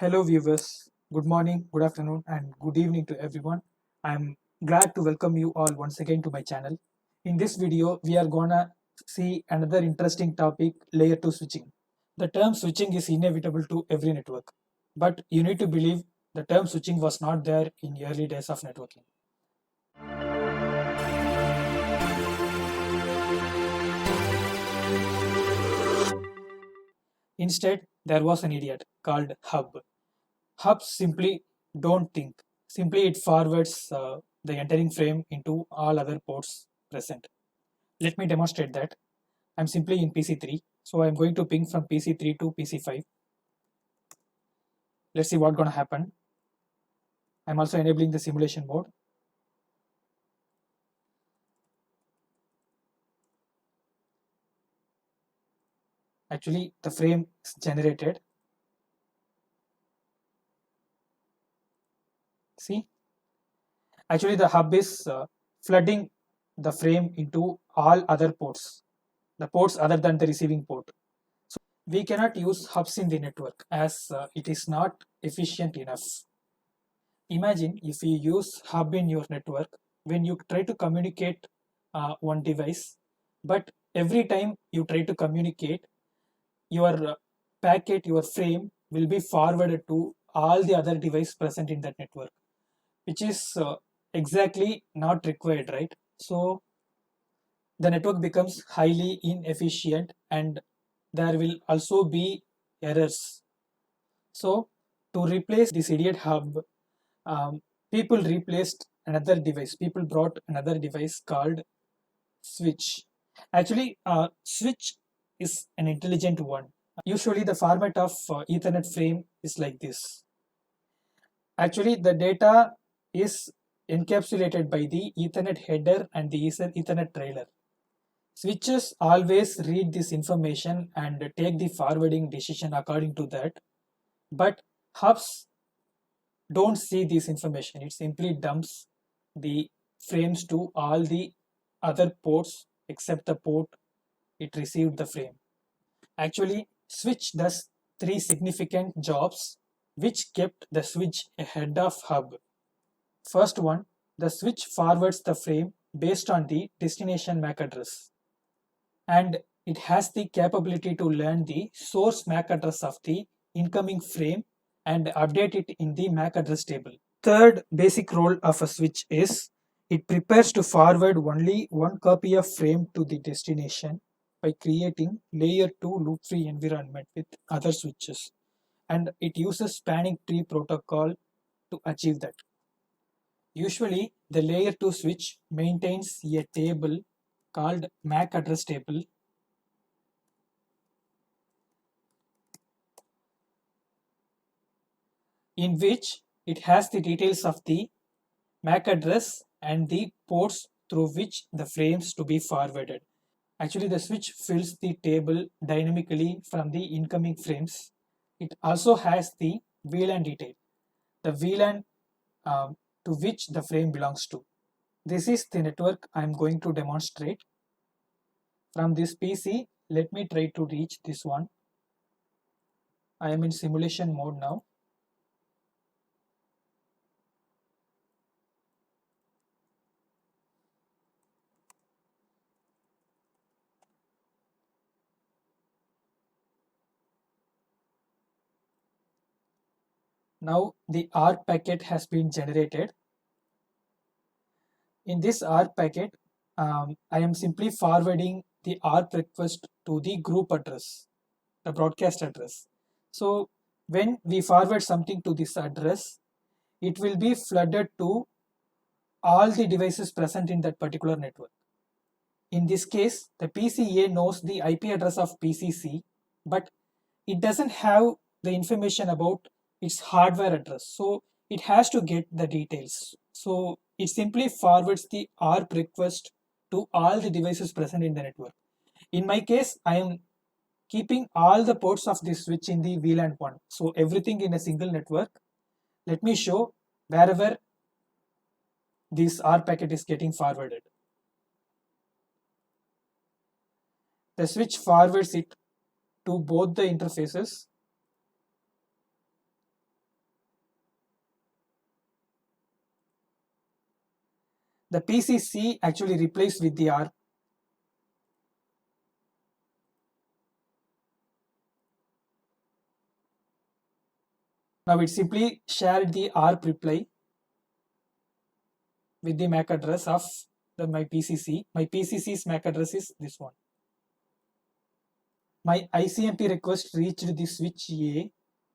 Hello, viewers. Good morning, good afternoon, and good evening to everyone. I'm glad to welcome you all once again to my channel. In this video, we are gonna see another interesting topic, layer 2 switching. The term switching is inevitable to every network, but you need to believe the term switching was not there in early days of networking. Instead, there was an idiot called hub. Hubs simply don't think. Simply it forwards the entering frame into all other ports present. Let me demonstrate that. I'm simply in PC3. So I'm going to ping from PC3 to PC5. Let's see what's going to happen. I'm also enabling the simulation mode. Actually, the frame is generated. See, actually the hub is flooding the frame into all other ports, the ports other than the receiving port. So we cannot use hubs in the network as it is not efficient enough. Imagine if you use hub in your network when you try to communicate one device, but every time you try to communicate, your packet, your frame will be forwarded to all the other devices present in that network, which is exactly not required, right? So the network becomes highly inefficient and there will also be errors. So to replace this idiot hub, um, people replaced another device. People brought another device called switch. Actually, switch is an intelligent one. Usually the format of Ethernet frame is like this. Actually, the data is encapsulated by the Ethernet header and the Ethernet trailer. Switches always read this information and take the forwarding decision according to that. But hubs don't see this information. It simply dumps the frames to all the other ports except the port it received the frame. Actually, switch does three significant jobs which kept the switch ahead of hub. First one, the switch forwards the frame based on the destination MAC address, and it has the capability to learn the source MAC address of the incoming frame and update it in the MAC address table. Third basic role of a switch is it prepares to forward only one copy of frame to the destination by creating layer 2 loop-free environment with other switches, and it uses spanning tree protocol to achieve that. Usually, the layer 2 switch maintains a table called MAC address table in which it has the details of the MAC address and the ports through which the frames to be forwarded. Actually, the switch fills the table dynamically from the incoming frames. It also has the VLAN detail, the VLAN to which the frame belongs to. This is the network I am going to demonstrate. From this PC, let me try to reach this one. I am in simulation mode now. Now the R packet has been generated. In this R packet, I am simply forwarding the ARP request to the group address, the broadcast address. So when we forward something to this address, it will be flooded to all the devices present in that particular network. In this case, the PCA knows the IP address of PCC, but it doesn't have the information about its hardware address. So it has to get the details. So it simply forwards the ARP request to all the devices present in the network. In my case, I am keeping all the ports of this switch in the VLAN 1. So everything in a single network. Let me show wherever this R packet is getting forwarded. The switch forwards it to both the interfaces. the PCC actually replaced with the ARP. Now it simply shared the ARP reply with the MAC address of my PCC. My PCC's MAC address is this one. My ICMP request reached the switch A.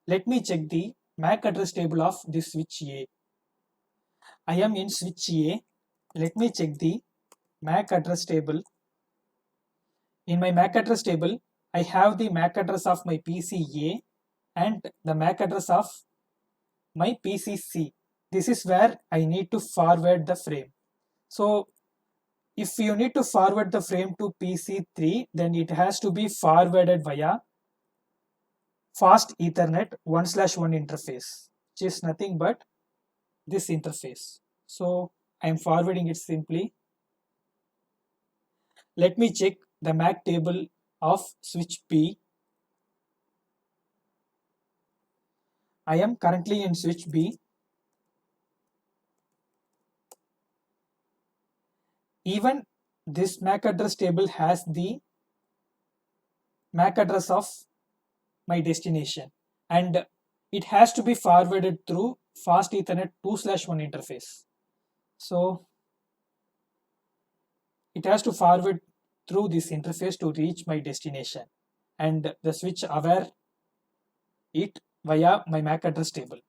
Let me check the MAC address table of this switch A. I am in switch A. Let me check the MAC address table. In my MAC address table, I have the MAC address of my PCA and the MAC address of my PCC. This is where I need to forward the frame. So if you need to forward the frame to PC3, then it has to be forwarded via fast Ethernet 1/1 interface, which is nothing but this interface. So I am forwarding it simply. Let me check the MAC table of switch B. I am currently in switch B. Even this MAC address table has the MAC address of my destination, and it has to be forwarded through fast Ethernet 2/1 interface. So it has to forward through this interface to reach my destination, and the switch aware it via my MAC address table.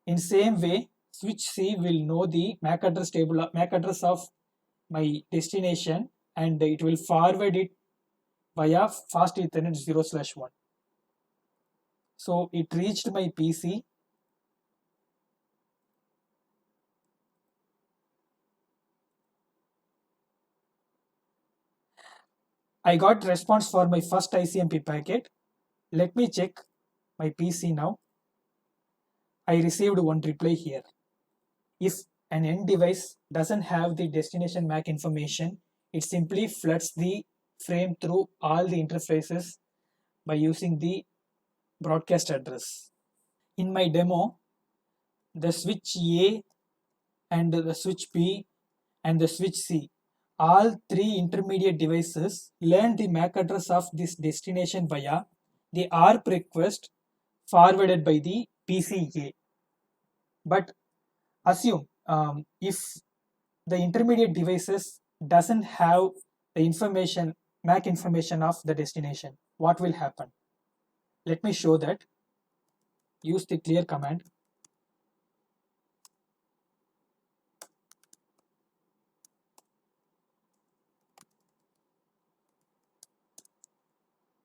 In same way, switch C will know the MAC address table, MAC address of my destination, and it will forward it via fast Ethernet 0/1. So it reached my PC. I got response for my first ICMP packet. Let me check my PC now. I received one reply here. If an end device doesn't have the destination MAC information, it simply floods the frame through all the interfaces by using the broadcast address. In my demo, the switch A and the switch B and the switch C, all three intermediate devices learn the MAC address of this destination via the ARP request forwarded by the PCA. But assume if the intermediate devices doesn't have the information, MAC information of the destination, what will happen? Let me show that. Use the clear command.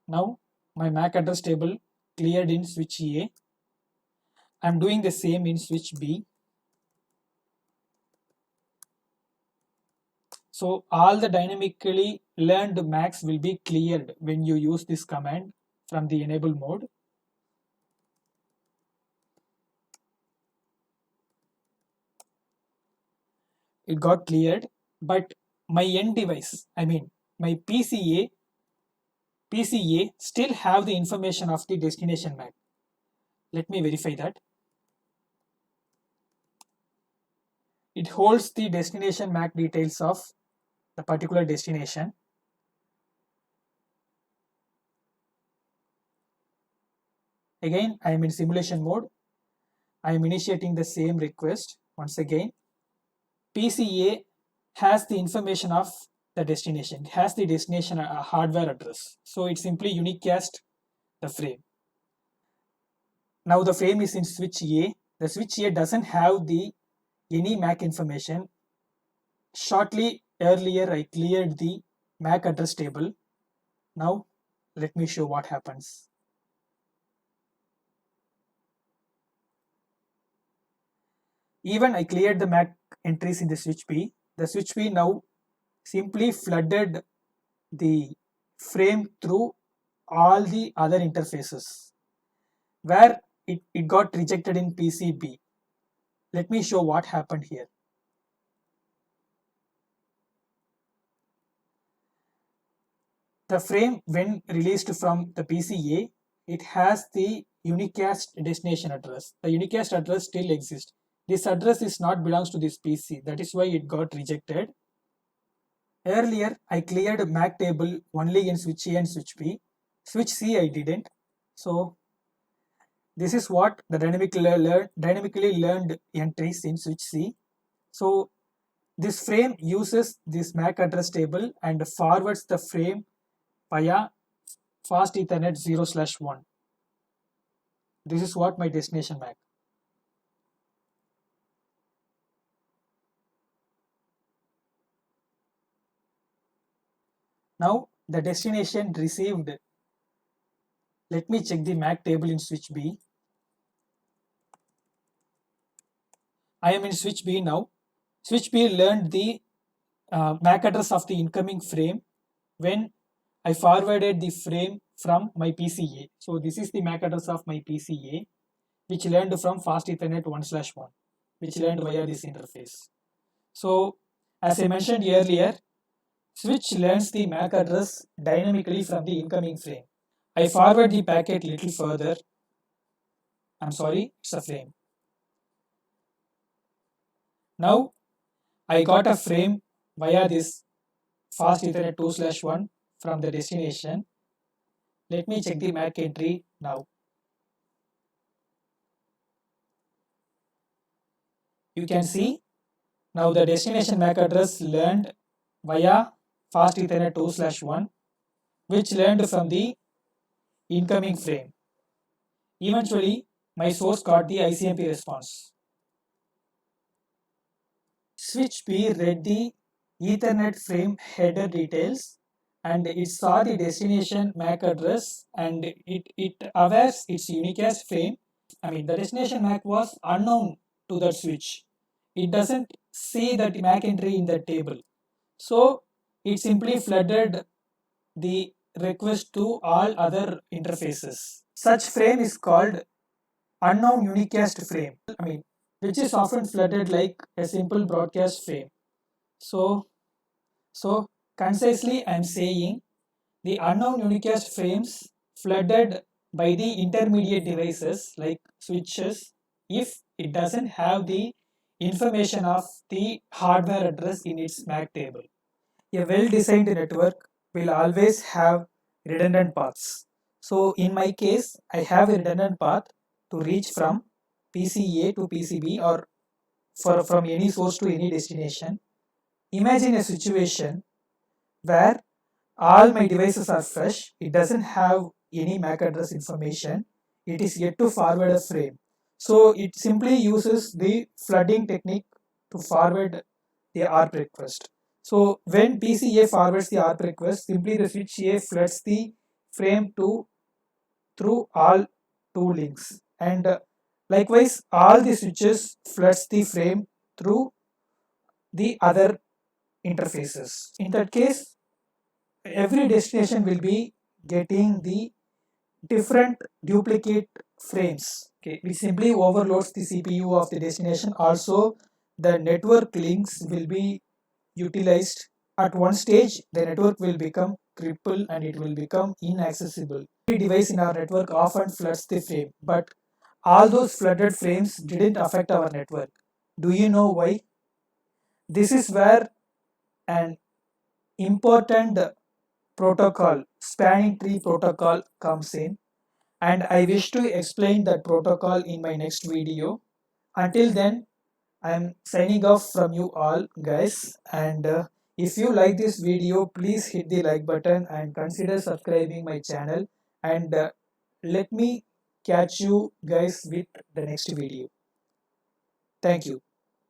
Now my MAC address table cleared in switch A. I'm doing the same in switch B. So all the dynamically learned MACs will be cleared when you use this command from the enable mode. It got cleared, but my end device, I mean my PCA still have the information of the destination MAC. Let me verify that. It holds the destination MAC details of the particular destination. Again, I am in simulation mode. I am initiating the same request once again. PCA has the information of the destination, it has the destination hardware address. So it simply unicast the frame. Now the frame is in switch A. The switch A doesn't have the any MAC information. Shortly earlier, I cleared the MAC address table. Now let me show what happens. Even I cleared the MAC entries in the switch B. The switch B now simply flooded the frame through all the other interfaces where it got rejected in PCB. Let me show what happened here. The frame, when released from the PCA, it has the unicast destination address. The unicast address still exists. This address is not belongs to this PC. That is why it got rejected. Earlier, I cleared MAC table only in switch A and switch B. Switch C I didn't. So this is what the dynamically learned entries in switch C. So this frame uses this MAC address table and forwards the frame via fast Ethernet 0/1. This is what my destination MAC. Now the destination received. Let me check the MAC table in switch B. I am in switch B now. Switch B learned the MAC address of the incoming frame when I forwarded the frame from my PCA. So this is the MAC address of my PCA, which learned from fast Ethernet 1/1, which learned via this interface. So as I mentioned earlier, switch learns the MAC address dynamically from the incoming frame. I forward the packet little further. I'm sorry, it's a frame. Now I got a frame via this fast Ethernet 2/1 from the destination. Let me check the MAC entry now. You can see now the destination MAC address learned via fast Ethernet 2/1, which learned from the incoming frame. Eventually, my source got the ICMP response. Switch B read the Ethernet frame header details and it saw the destination MAC address and it awares its unicast frame. The destination MAC was unknown to that switch. It doesn't see that MAC entry in the table. So it simply flooded the request to all other interfaces. Such frame is called unknown unicast frame, which is often flooded like a simple broadcast frame. So concisely I am saying the unknown unicast frames flooded by the intermediate devices like switches if it doesn't have the information of the hardware address in its MAC table. A well-designed network will always have redundant paths. So in my case, I have a redundant path to reach from PCA to PCB or from any source to any destination. Imagine a situation where all my devices are fresh, it doesn't have any MAC address information, it is yet to forward a frame. So it simply uses the flooding technique to forward the ARP request. So when PCA forwards the ARP request, simply the switch A floods the frame through all two links, and likewise all the switches floods the frame through the other interfaces. In that case, every destination will be getting the different duplicate frames, which simply overloads the CPU of the destination. Also, the network links will be utilized. At one stage, the network will become crippled and it will become inaccessible. Every device in our network often floods the frame, but all those flooded frames didn't affect our network. Do you know why? This is where an important protocol, spanning tree protocol, comes in, and I wish to explain that protocol in my next video. Until then, I am signing off from you all guys, and if you like this video, please hit the like button and consider subscribing my channel, and let me catch you guys with the next video. Thank you.